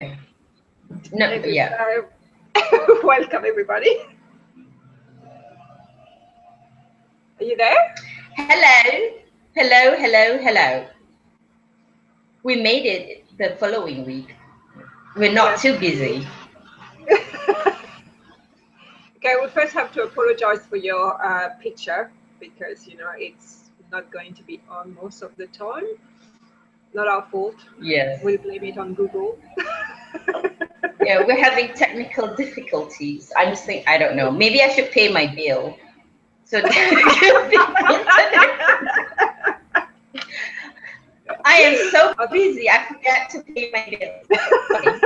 No, yeah. Welcome, everybody. Are you there? Hello, hello, hello, hello. We made it the following week. We're not Yes. too busy. Okay, we first have to apologize for your picture because it's not going to be on most of the time. Not our fault. Yes. We'll blame it on Google. Yeah, we're having technical difficulties. I'm just thinking, I don't know. Maybe I should pay my bill. So that could be my internet. I am so busy. I forgot to pay my bill. Okay.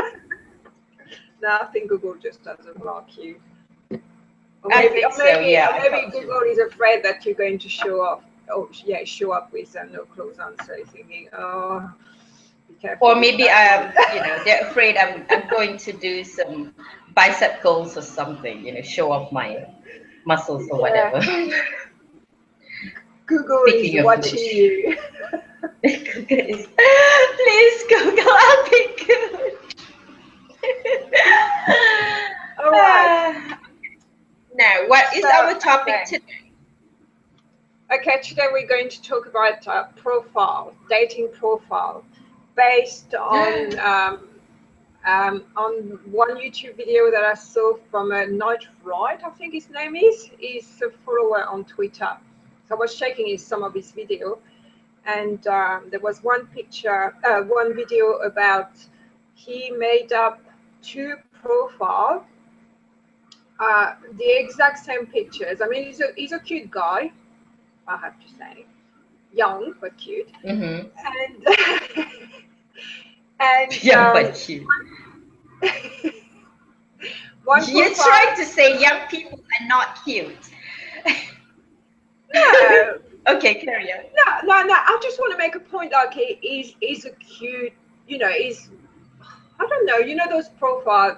No, I think Google just doesn't like you. Or I maybe, think so. Yeah, I maybe thought so. Google is afraid that you're going to show up. Oh, yeah, show up with no clothes on, so thinking, oh, be careful. Or with maybe that they're afraid I'm going to do some bicep curls or something. Show off my muscles or Yeah, whatever. Google is Speaking of watching which, you. please Google, I'll be good. All right. Now, what is So, our topic okay. today? Okay, today we're going to talk about profile, dating profile, based on one YouTube video that I saw from a Night Right, I think his name is. He's a follower on Twitter. So I was checking some of his video, and there was one video about he made up two profiles, the exact same pictures. I mean, he's a cute guy, I have to say, young but cute, Mm-hmm. and and Young but cute. one You're profile. trying to say young people are not cute. No, Okay, carry on. no. I just want to make a point. Like he's a cute, he's, I don't know. Those profiles.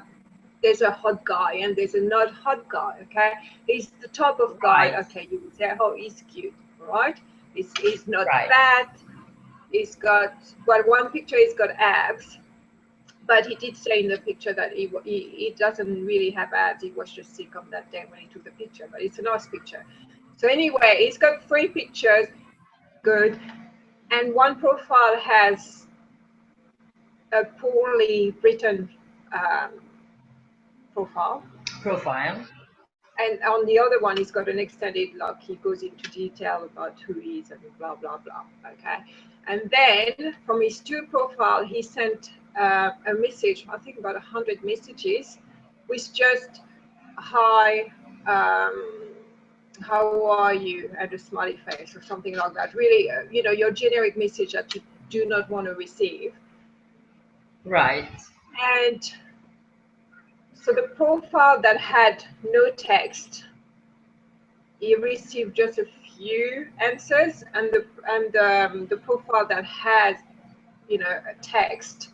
There's a hot guy and there's a not hot guy. Okay, he's the type of guy. Right, Okay, you would say, oh, he's cute, right? He's not right. fat. He's got, well, one picture he's got abs, but he did say in the picture that he doesn't really have abs. He was just sick on that day when he took the picture, but it's a nice picture. So anyway, he's got 3 pictures, good, and one profile has a poorly written um, profile. Profile. And on the other one, he's got an extended, like he goes into detail about who he is and blah, blah, blah. Okay. And then from his 2 profile, he sent a message, I think about 100 messages, with just, hi, how are you? And a smiley face or something like that. Really, your generic message that you do not want to receive. Right. And so the profile that had no text, he received just a few answers, and the profile that has, a text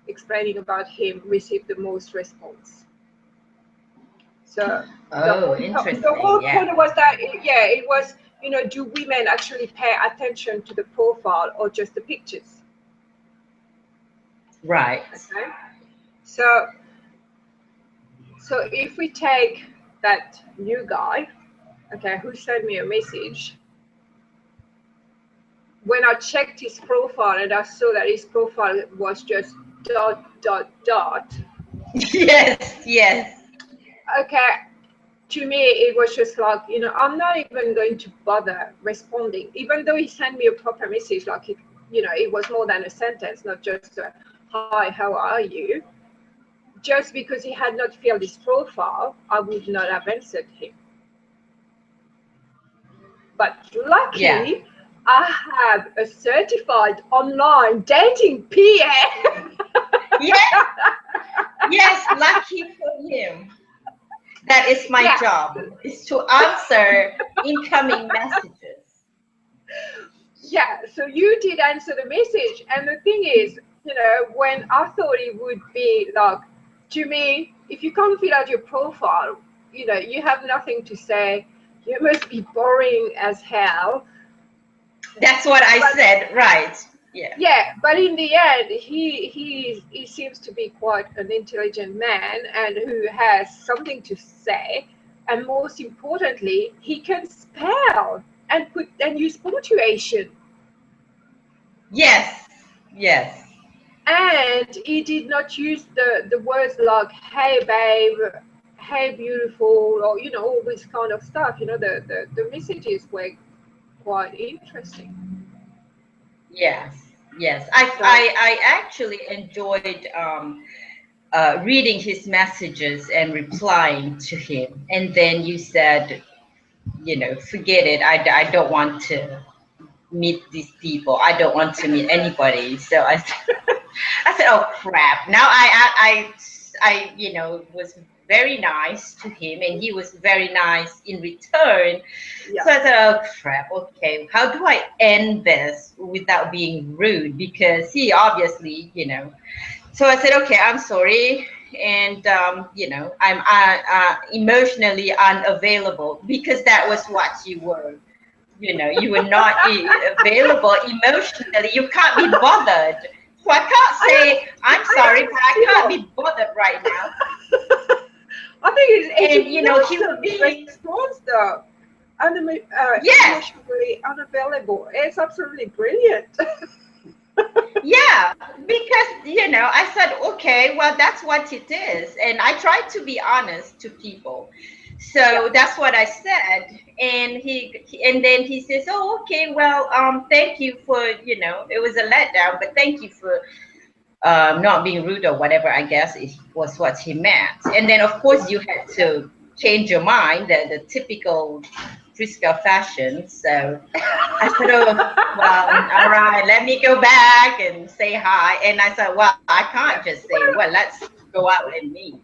explaining about him received the most response. So the whole Yeah. point was that, it was, do women actually pay attention to the profile or just the pictures? Right. Okay. So if we take that new guy, okay, who sent me a message, when I checked his profile and I saw that his profile was just ... Yes, yes. Okay, to me, it was just like, I'm not even going to bother responding, even though he sent me a proper message, like, it was more than a sentence, not just a, hi, how are you? Just because he had not filled his profile, I would not have answered him. But luckily, I have a certified online dating PA. Yes, yes, lucky for you. That is my job, is to answer incoming messages. Yeah, so you did answer the message. And the thing is, when I thought it would be like, to me, if you can't fill out your profile, you have nothing to say. You must be boring as hell. That's what I said, right. Yeah. Yeah, but in the end, he seems to be quite an intelligent man and who has something to say, and most importantly, he can spell and use punctuation. Yes. Yes. And he did not use the words like "Hey babe," "Hey beautiful," or all this kind of stuff. The messages were quite interesting. Yes. Yes. So I actually enjoyed reading his messages and replying to him. And then you said, forget it. I don't want to meet these people. I don't want to meet anybody. So I said, oh crap. Now I was very nice to him, and he was very nice in return. yeah. So I said, oh crap. Okay, how do I end this without being rude? Because he obviously. So I said, okay, I'm sorry. And, I'm emotionally unavailable, because that was what you were. You were not available emotionally. You can't be bothered. So I can't say, I'm I sorry, am but I can't still. be bothered right now. I think it's And, a he was nonsense being, response though. yes, Emotionally unavailable. It's absolutely brilliant. yeah, because I said, okay, well, that's what it is, and I tried to be honest to people. Yeah. So that's what I said, and and then he says, oh, okay, well, thank you for, it was a letdown, but thank you for not being rude or whatever. I guess it was what he meant. And then of course you had to change your mind, the typical Prisqua fashion. So I said, oh, well, all right, let me go back and say hi. And I said, well, I can't Yeah. just say, well, let's go out and meet.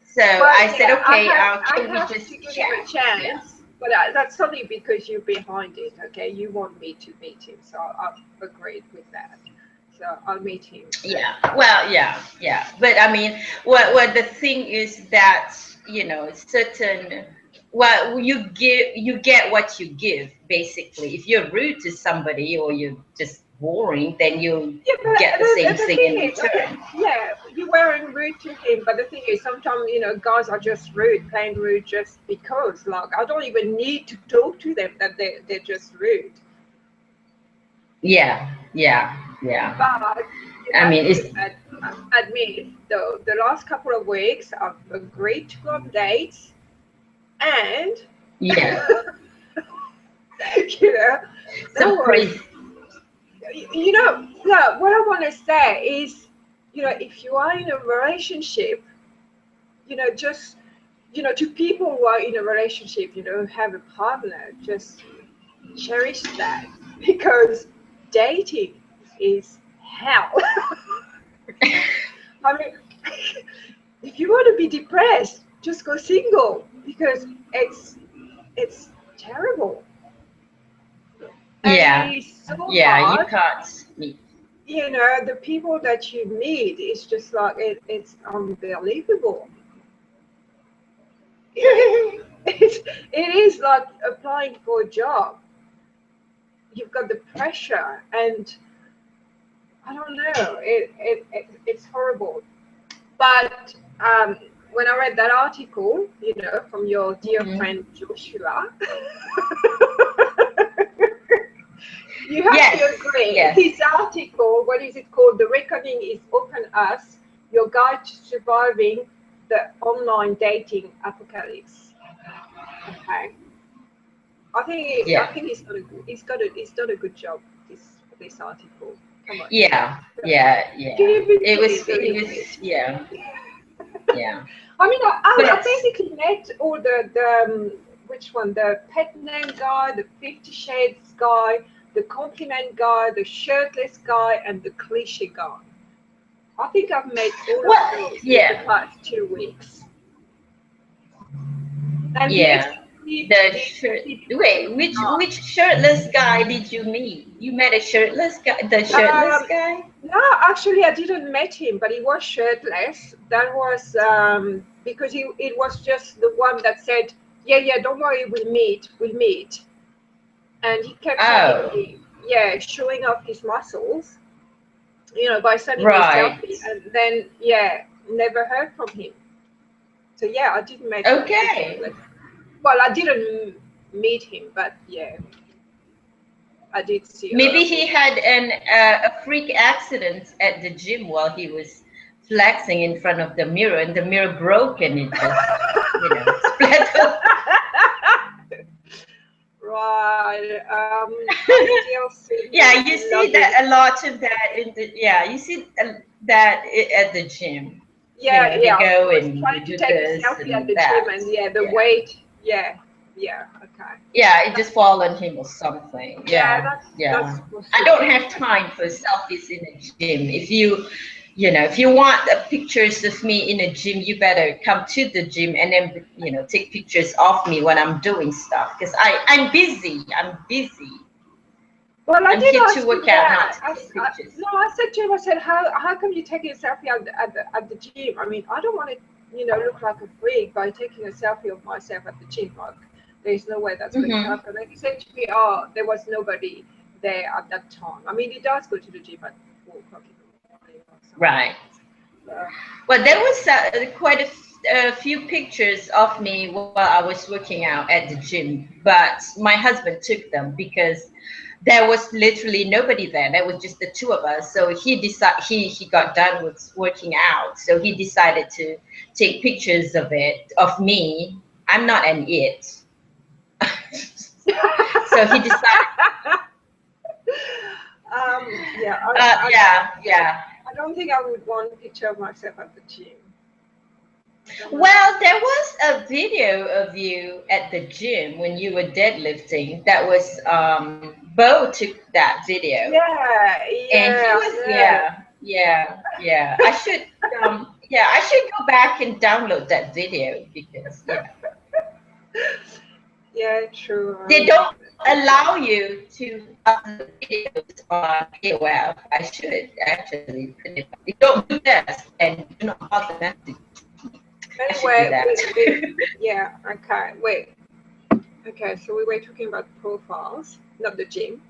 So Well, I said, yeah, okay, I can we have just to give him chat? a Yeah. chance, but that's only because you're behind it. Okay, you want me to meet him, so I've agreed with that. So I'll meet him. Yeah. Well, yeah, yeah. But I mean, what the thing is that, certain, well, you get what you give, basically. If you're rude to somebody or you're just boring, then you Yeah, but get the same the thing thing in is, okay, return. yeah, you weren't rude to him, but the thing is, sometimes guys are just rude, plain rude, just because. Like, I don't even need to talk to them that they're just rude. Yeah, yeah, yeah. But you I have mean, to it's admit, though, the last couple of weeks I've agreed to go on dates, and yeah, you know, that some was, crazy. no, what I want to say is, if you are in a relationship, just, to people who are in a relationship, have a partner, just cherish that because dating is hell. I mean, if you want to be depressed, just go single because it's terrible and it Yeah, is so yeah. You hard. can't meet. The people that you meet is just like it's unbelievable. It is like applying for a job. You've got the pressure, and I don't know. It's horrible. But when I read that article, from your dear Mhm. friend Joshua, you have to Yes, agree. yes. His article, what is it called? The Reckoning is Open Us, Your Guide to Surviving the Online Dating Apocalypse. Okay. I Yeah, think he's done a good job, this article. Come on. yeah, Come on. yeah, Can yeah. you believe It it was, or it is was, it? yeah, yeah. I mean, I But basically met all the which one? The pet name guy, the 50 Shades guy, the compliment guy, the shirtless guy, and the cliche guy. I think I've met all of well, those in the yeah, past 2 weeks. And yeah. The shirt. he Wait, did not. which shirtless guy did you meet? You met a shirtless guy. The shirtless Um, guy. no, actually, I didn't meet him, but he was shirtless. That was because it was just the one that said, "Yeah, yeah, don't worry, we'll meet," and he kept telling Oh, me, showing off his muscles, by sending me Right. selfie, and then never heard from him. So I didn't meet him. Okay. Well, I didn't meet him, but I did see. Maybe he had a freak accident at the gym while he was flexing in front of the mirror, and the mirror broke and it just, splattered. Right. Yeah, you see that a lot of that you see that at the gym. They go and trying do to take a this selfie at and the that. gym, and the weight. Yeah. Okay. Yeah, it just fall on him or something. That's I don't have time for selfies in a gym. If you want pictures of me in a gym, you better come to the gym and then take pictures of me when I'm doing stuff, because I'm busy. Well, I'm here to work out, not to take pictures. I said to him, I said, how come you taking a selfie at the gym? I mean, I don't want to, look like a freak by taking a selfie of myself at the gym. Like, there's no way that's going to happen. And he said to me, there was nobody there at that time. I mean, he does go to the gym at 4 o'clock in the morning or something. Right. Well, there was quite a few pictures of me while I was working out at the gym, but my husband took them because there was literally nobody there. There was just the two of us. So he got done with working out. So he decided to take pictures of me. I'm not an it. So he decided. I don't think I would want a picture of myself at the gym. Well, there was a video of you at the gym when you were deadlifting. That was Bo took that video. And he was I should go back and download that video because true. They don't allow you to upload videos on AOL. I should actually put it. They don't do that and do not automatically. Anyway, okay, wait. Okay, so we were talking about profiles, not the gym.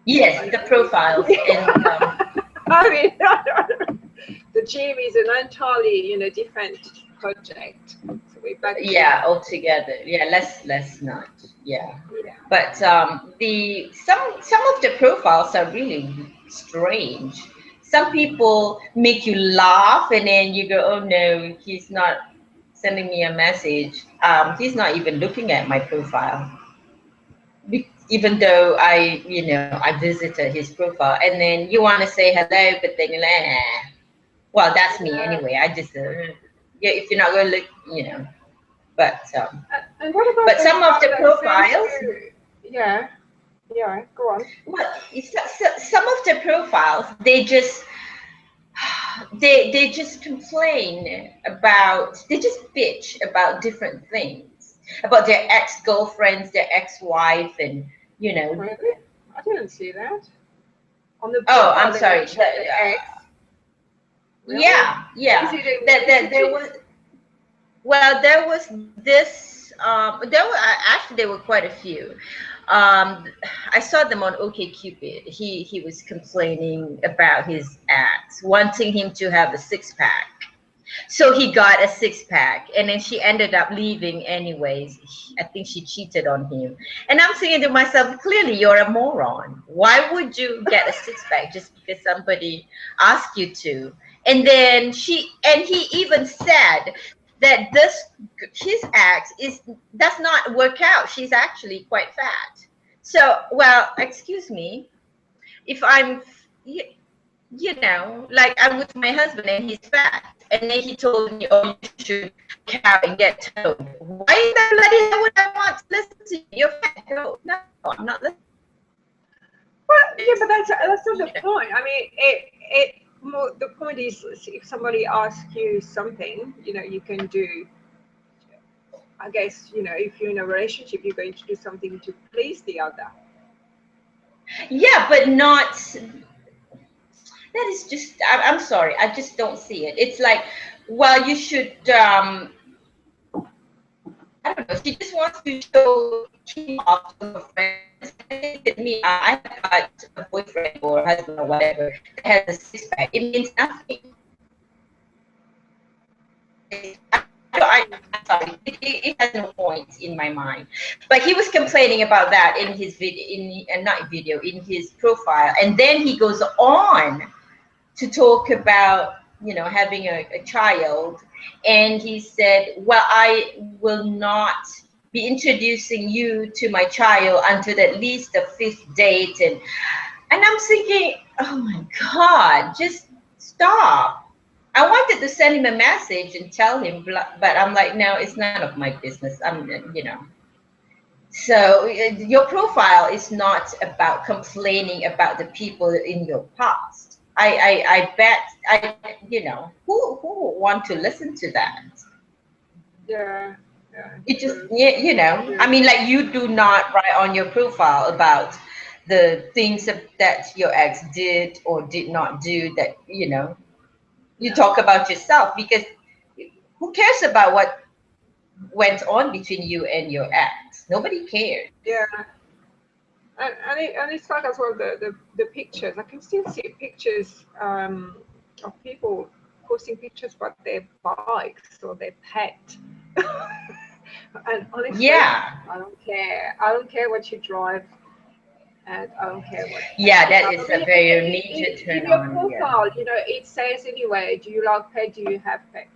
Yes, the profiles. And, I mean, the gym is an entirely, different project. So we're back. Altogether. Let's not. But some of the profiles are really strange. Some people make you laugh, and then you go, "Oh no, he's not sending me a message. He's not even looking at my profile." Even though I visited his profile, and then you want to say hello, but then you're like, well, that's me anyway. I just if you're not going to look, but and what about some of the profiles, go on. Well, some of the profiles, they just complain about, they just bitch about different things, about their ex-girlfriends, their ex-wife, and Really? I didn't see that. On the I'm sorry. The ex. Really? Yeah. There was this. There were quite a few. I saw them on OkCupid. He was complaining about his ex, wanting him to have a 6-pack. So he got a 6-pack, and then she ended up leaving anyways. I think she cheated on him. And I'm saying to myself, clearly you're a moron. Why would you get a 6-pack just because somebody asked you to? And then he even said that his ex does not work out. She's actually quite fat. So, well, excuse me, if I'm, like I'm with my husband and he's fat, and then he told me, "Oh, you should work out and get toned." Why is that bloody hell would I want to listen to you? You're fat. No, I'm not listening. Well, yeah, but that's not the point. I mean, the point is, if somebody asks you something, you can do. I guess, if you're in a relationship, you're going to do something to please the other. Yeah, but not. That is just. I'm sorry. I just don't see it. It's like, well, you should. I don't know. She just wants to show him off to her friends, at me, I have got a boyfriend or husband or whatever that has a six-pack. It means nothing. I'm sorry, it has no point in my mind. But he was complaining about that in his video, not video, in his profile, and then he goes on to talk about, you know, having a child, and he said, well, I will not be introducing you to my child until at least the 5th date. And I'm thinking, oh my God, just stop. I wanted to send him a message and tell him, but I'm like, no, it's none of my business. I'm, you know. So your profile is not about complaining about the people in your past. I bet, you know, who want to listen to that? Yeah. It just, you know, I mean, like, you do not write on your profile about the things that your ex did or did not do, that, you know, you talk about yourself, because who cares about what went on between you and your ex? Nobody cares. Yeah. And it's like as well the pictures. I can still see pictures of people posting pictures about their bikes or their pet. And honestly, Yeah. I don't care. I don't care what you drive, and I don't care what. Yeah, that is a very major turn in your on. profile, you know, it says anyway, do you like pet? Do you have pet?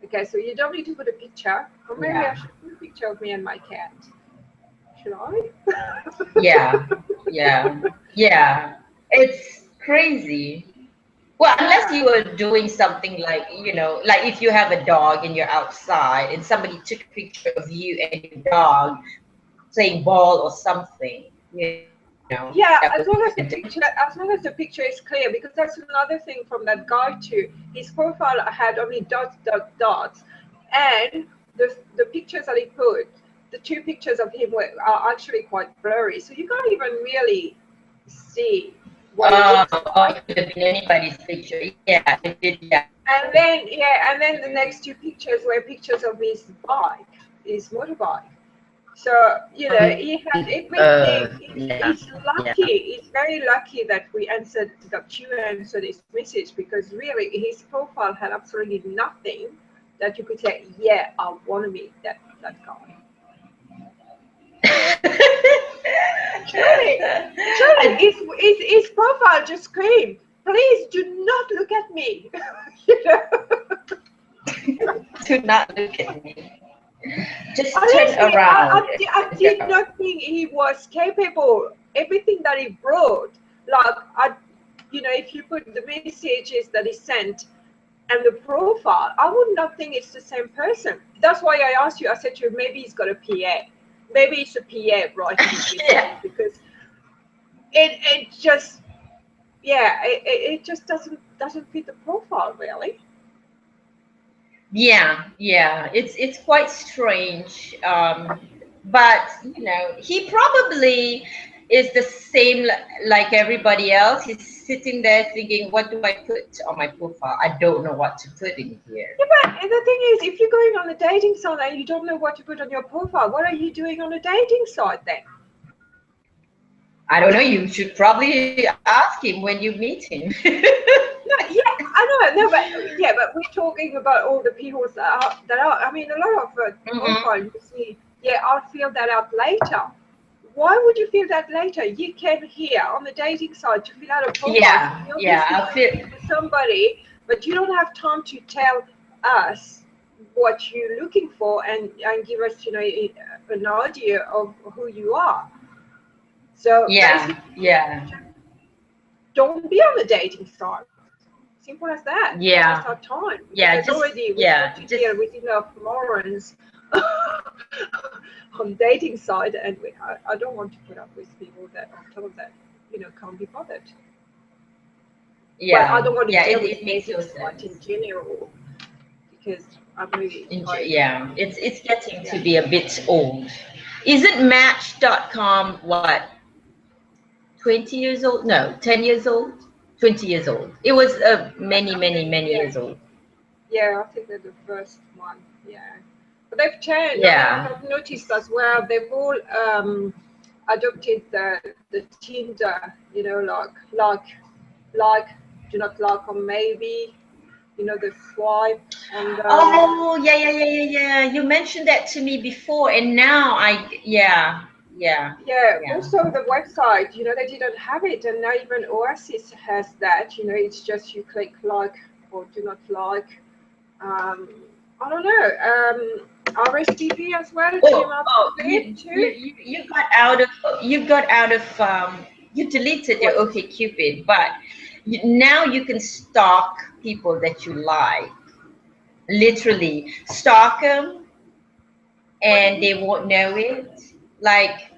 Okay, so you don't need to put a picture. Or maybe I should put a picture of me and my cat. Should I? Yeah. It's crazy. Well, unless you were doing something like, you know, like if you have a dog and you're outside and somebody took a picture of you and your dog playing ball or something, you know. Yeah, as long as the picture is clear, because that's another thing from that guy too. His profile had only dots, and the pictures that he put, the 2 pictures of him are actually quite blurry, so you can't even really see what it looks like. It could have been anybody's picture. Yeah, it did. Yeah. And then the next 2 pictures were pictures of his bike, his motorbike. So, you know, he had everything. He's lucky. He's very lucky that you answered his message, because really his profile had absolutely nothing that you could say, yeah, I want to meet that guy. Truly, his profile just screamed, please do not look at me. You know? Do not look at me. Just honestly, turn around. I did not think he was capable. Everything that he brought, like, you know, if you put the messages that he sent and the profile, I would not think it's the same person. That's why I asked you. I said to you, maybe he's got a PA. Maybe it's a PA writing this because it just, it just doesn't fit the profile really. Yeah, it's quite strange, but you know, he probably is the same like everybody else. He's sitting there thinking, what do I put on my profile? I don't know what to put in here. Yeah, but the thing is, if you're going on a dating site and you don't know what to put on your profile, what are you doing on a dating site then? I don't know. You should probably ask him when you meet him. I know, but we're talking about all the people that are. I mean, a lot of profiles you see. Yeah, I'll fill that out later. Why would you fill that later? You came here on the dating site to fill out a profile. I'll fill for somebody, but you don't have time to tell us what you're looking for and give us, you know, an idea of who you are. So don't be on the dating site. Simple as that. Yeah. It's our time. Yeah. Within our morons on dating side, and I don't want to put up with people that on top of that, you know, can't be bothered. Yeah. But I don't want to deal with it makes no sense in general, because I'm really it's getting to be a bit old. Isn't Match.com what, 20 years old? No, 10 years old? 20 years old. It was many years old. Yeah, I think they're the first one. Yeah, but they've changed. Yeah. I've noticed as well. They've all adopted the Tinder, you know, like, do not like, or maybe, you know, the swipe on the. Oh, yeah. You mentioned that to me before, and now yeah. Yeah, also the website, you know, they didn't have it, and now even Oasis has that. You know, it's just you click like or do not like. I don't know. RSVP as well came up with it too. You got out of you deleted your OkCupid, but now you can stalk people that you like. Literally stalk them, and they won't know it. Like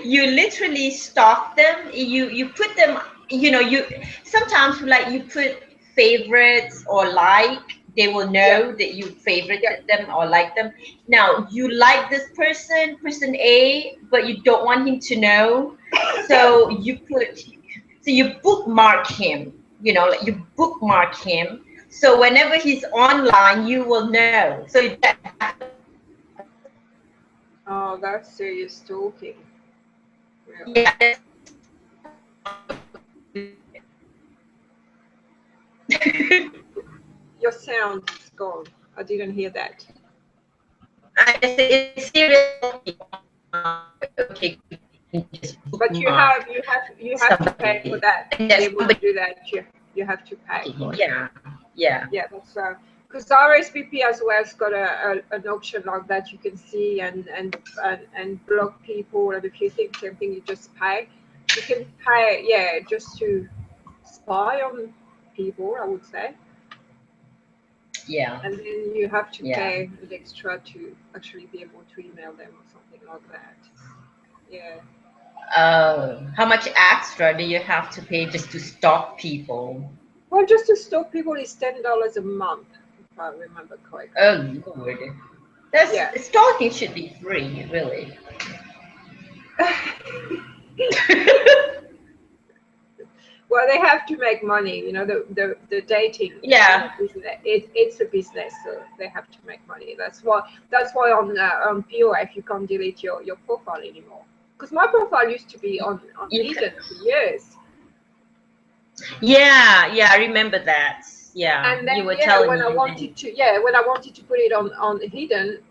you literally stalk them. You put them. You know, you sometimes like you put favorites or like. They will know that you favorited them or like them. Now you like this person A, but you don't want him to know. So you bookmark him. You know, like you bookmark him. So whenever he's online, you will know. So that. Oh, that's serious stalking. Really. Yeah. Your sound is gone. I didn't hear that. I say it's serious. Okay. But you have to pay for that. To be able to do that, you have to pay for it. Yeah. Yeah, that's because RSVP as well has got an option like that. You can see and block people, and if you think something, you just pay. You can pay, just to spy on people, I would say. Yeah. And then you have to pay an extra to actually be able to email them or something like that. Yeah. How much extra do you have to pay just to stalk people? Well, just to stalk people is $10 a month, if I remember correctly. Oh Lord. Stalking should be free, really. Well, they have to make money, you know, the dating. Yeah. It's a business, so they have to make money. That's why on POF you can't delete your profile anymore. Because my profile used to be on hidden for years. Yeah, I remember that. Yeah. And then you were telling when me I wanted to put it on hidden,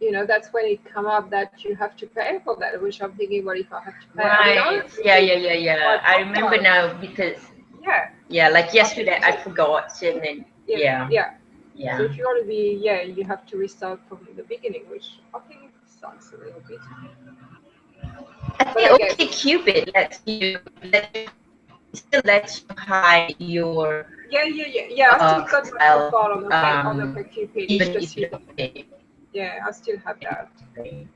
you know, that's when it come up that you have to pay for that, which I'm thinking, well, if I have to pay, right. Yeah. I remember now because like yesterday I forgot, and then yeah. So if you want to be, you have to restart from the beginning, which I think sucks a little bit. I think OkCupid still lets you hide your I still got my profile on OkCupid. Even It's just if you hidden. don't pay. Yeah, I still have that.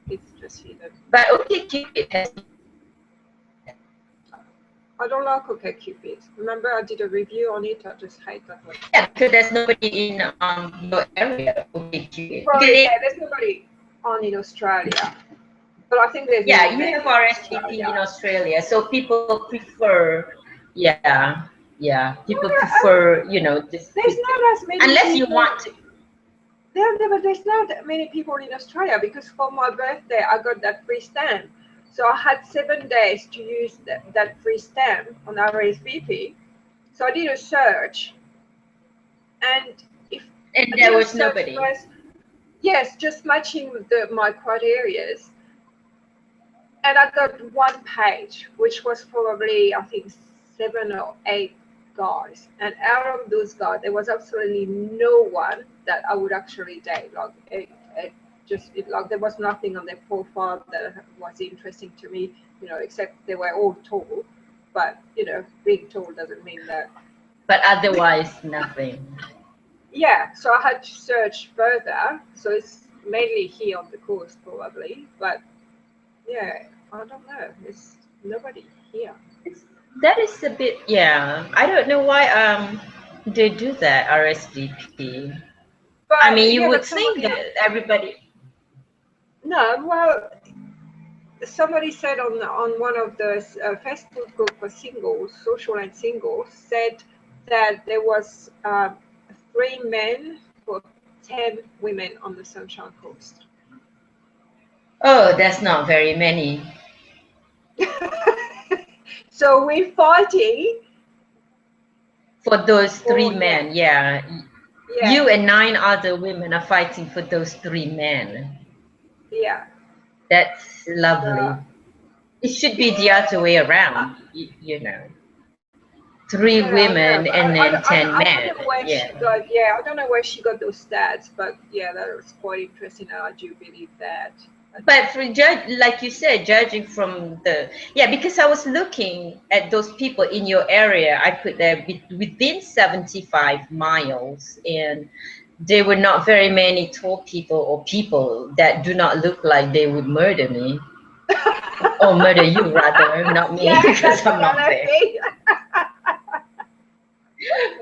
It's just hidden. But OkCupid has. I don't like OkCupid. Remember, I did a review on it. I just hate that one. Yeah, because there's nobody in your area. OkCupid. Well, there's nobody on in Australia. But I think there's you have RSVP in Australia, so people prefer. People prefer, this. There's not as many. Unless you want to. There's not that many people in Australia, because for my birthday I got that free stamp. So I had 7 days to use that free stamp on RSVP. So I did a search, and there was nobody. Yes, just matching my criteria. And I got one page, which was probably, I think, 7 or 8 guys. And out of those guys, there was absolutely no one that I would actually date. Like, there was nothing on their profile that was interesting to me, except they were all tall. But, being tall doesn't mean that. But otherwise, nothing. Yeah, so I had to search further. So it's mainly here on the coast, probably. But, yeah, I don't know. There's nobody here. That is a bit, I don't know why they do that, RSVP. But, I mean, you would think that everybody. No, well, somebody said on one of the Facebook group for singles, social and singles, said that there was 3 men for 10 women on the Sunshine Coast. Oh, that's not very many. So we're fighting For those three for, men, yeah. yeah, You and 9 other women are fighting for those 3 men. yeah. That's So, lovely. It should be the other way around, you know. 3 yeah, I know, women but and then I 10 don't men. know where Yeah. she got. Yeah, I don't know where she got those stats, but yeah, that was quite interesting. I do believe that. But for like you said, judging from the, yeah, because I was looking at those people in your area, I put there within 75 miles, and there were not very many tall people or people that do not look like they would murder me. Or murder you rather, not me, Yeah, because that's I'm what not I there. think.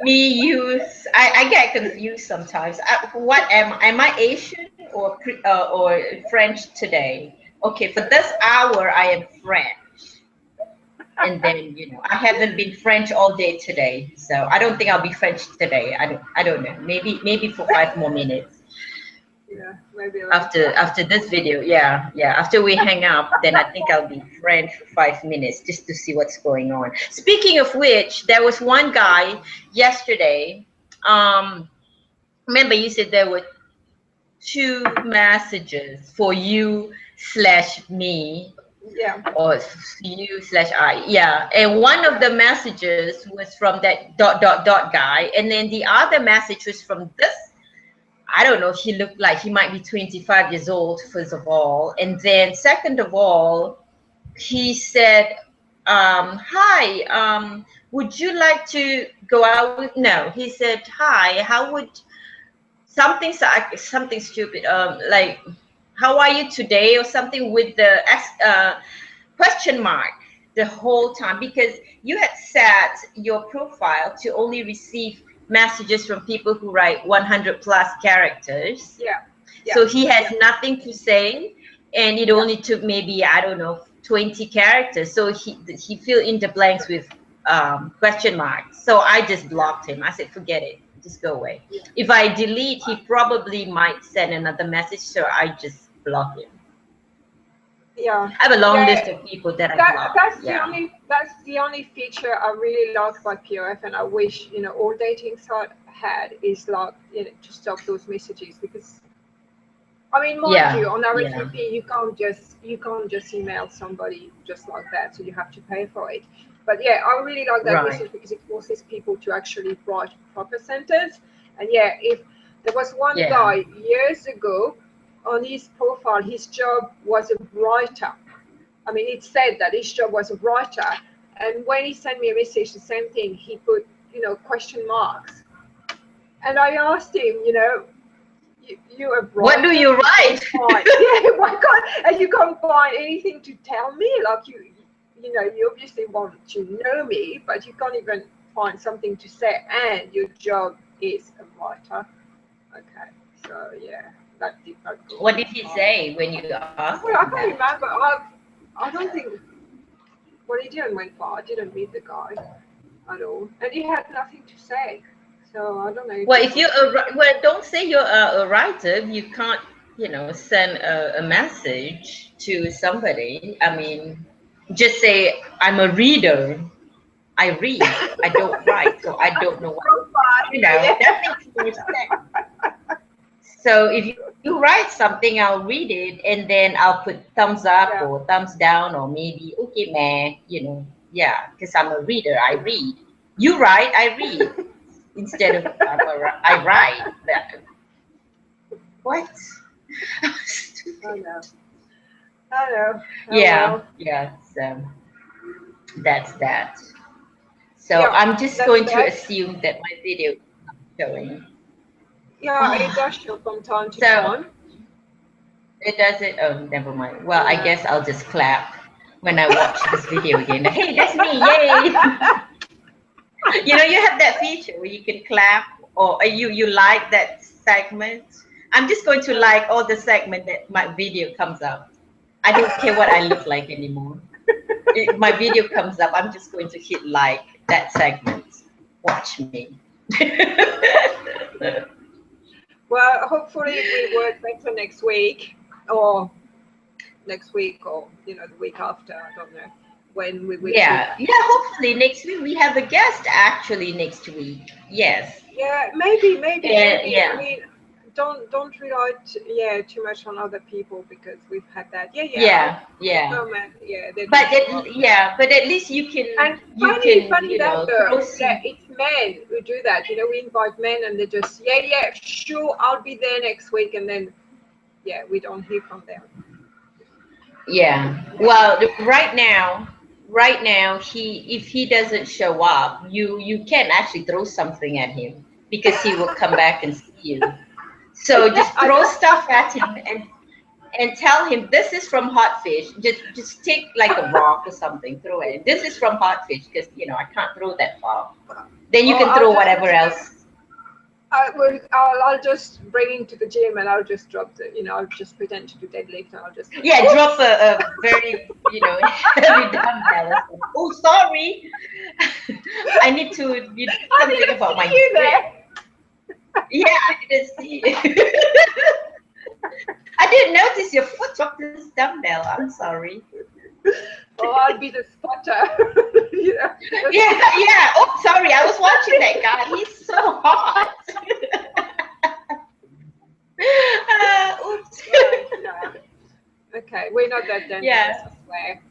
Me, you, I get confused sometimes. What am I Asian or French today? Okay, for this hour I am French, and then I haven't been French all day today, so I don't think I'll be French today. I don't know. Maybe for 5 more minutes Yeah, maybe after later. this video. Yeah. After we hang up, then I think I'll be French for 5 minutes just to see what's going on. Speaking of which, there was one guy yesterday. Um, Remember, you said there were 2 messages for you/me, Yeah, or you/I. Yeah. And one of the messages was from that dot dot dot guy. And then the other message was from this. I don't know. He looked like he might be 25 years old, first of all. And then, second of all, he said, hi, would you like to go out with, no, he said, hi, how would, something stupid, like, how are you today, or something with the question mark the whole time, because you had set your profile to only receive messages from people who write 100 plus characters. yeah, yeah, So he has nothing to say, and it yeah. only took maybe, I don't know, 20 characters. So he filled in the blanks with question marks. So I just blocked him. I said, forget it, just go away. Yeah. If I delete, he probably might send another message, so I just block him. Yeah, I have a long list yeah. of people that I block. Yeah. That's the only feature I really like about POF, and I wish all dating site had, is like to stop those messages, because I mean, mind you, Yeah. on Yeah. RSVP you can't just email somebody just like that, so you have to pay for it. But yeah, I really like that Right. message because it forces people to actually write proper sentence. And yeah, if there was one Yeah. guy years ago on his profile, his job was a writer. I mean, it said that his job was a writer, and when he sent me a message, the same thing, he put question marks, and I asked him, you're a What do writer, you you write? can't find why can't, and you can't find anything to tell me, like you obviously want to know me, but you can't even find something to say, and your job is a writer. Okay, so yeah, that did not go What very did he far. say when you asked Well, him I can't that? remember. I don't think, well, he didn't went far. I didn't meet the guy at all, and he had nothing to say, so I don't know if Well, he if you're was. well, don't say you're a writer. You can't, send a message to somebody. I mean, just say I'm a reader. I read. I don't write, so I don't know what. Profile, That yeah. makes more sense. So if you write something, I'll read it, and then I'll put thumbs up Yeah, or thumbs down, or maybe okay, man. Yeah, because I'm a reader. I yeah. read. You write. I read. Instead of I write. What? I know. I know. Oh Yeah, well. yeah. So that's that. So Yeah, I'm just that's going to that. assume that my video is not showing. Yeah, it does show from time to So time. it doesn't. Oh, never mind. Well, I Yeah. guess I'll just clap when I watch this video again. Hey, that's me! Yay! You have that feature where you can clap, or you like that segment. I'm just going to like all the segment that my video comes up. I don't care what I look like anymore. If my video comes up, I'm just going to hit like that segment. Watch me. Well, hopefully it will work better next week. Or next week or the week after. I don't know when we will. Yeah, hopefully next week we have a guest actually next week. Yes. Yeah, maybe. Yeah. I mean, don't rely too much on other people, because we've had that. Yeah. But at least you can And funny that though, it's men who do that. We invite men and they just sure, I'll be there next week, and then we don't hear from them. Yeah. Well, right now, if he doesn't show up, you can actually throw something at him, because he will come back and see you. So just throw stuff at him and tell him, this is from HotFish. Just take like a rock or something, throw it. This is from HotFish, because I can't throw that far. Then you can throw whatever else. I'll just bring him to the gym, and I'll just drop I'll just pretend to do deadlift, and I'll just drop a very heavy dumbbell. Oh, sorry, I need to do something about my you there. Yeah, I didn't see it. I didn't notice your foot dropped this dumbbell. I'm sorry. Oh, I'll be the spotter. Yeah. Oh, sorry. I was watching that guy. He's so hot. Oops. Okay, we're not that dangerous, I swear.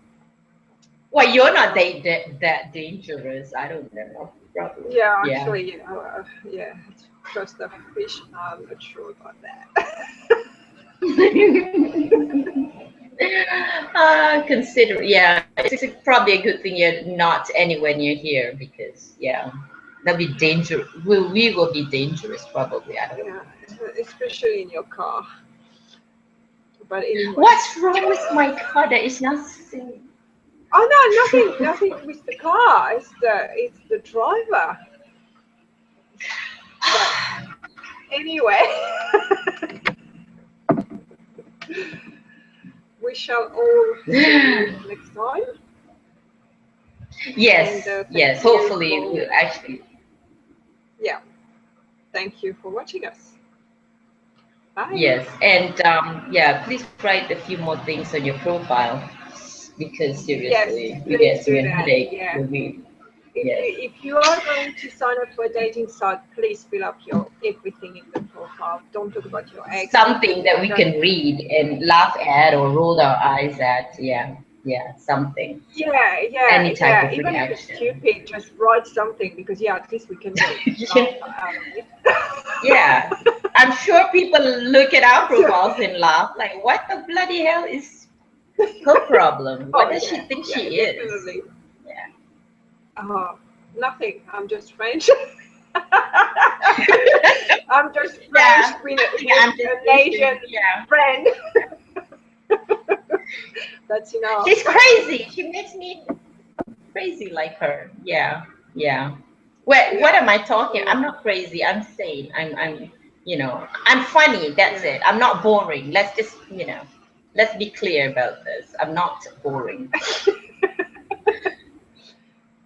Well, you're not that dangerous. I don't know. Probably. Yeah, actually, trust the fish. I'm not sure about that. It's probably a good thing you're not anywhere near here, because that'll be dangerous. We will be dangerous probably. I don't know. Especially in your car. But anyway. What's wrong with my car? There is nothing. Oh no, nothing with the car. It's the driver. But anyway. We shall all see you next time. Yes, and, hopefully we'll actually. Yeah. Thank you for watching us. Bye. Yes, and please write a few more things on your profile, because seriously, we get a headache. If you are going to sign up for a dating site, please fill up your everything in the profile. Don't talk about your ex. Something that we can read and laugh at or roll our eyes at. Something. Any type of Even reaction. if it's stupid, just write something, because at least we can I'm sure people look at our profiles and laugh, like, what the bloody hell is her problem? What does she think she is? Definitely. Nothing. I'm just French. I'm just French with an Asian friend. That's enough. She's crazy. She makes me crazy like her. Yeah. What am I talking? I'm not crazy. I'm sane. I'm funny. That's it. I'm not boring. Let's just let's be clear about this. I'm not boring.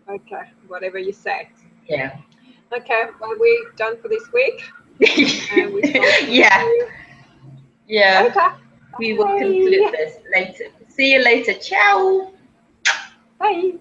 Okay, whatever you say. Yeah. Okay, well, we're done for this week. And we Okay. We will conclude this later. See you later. Ciao. Bye.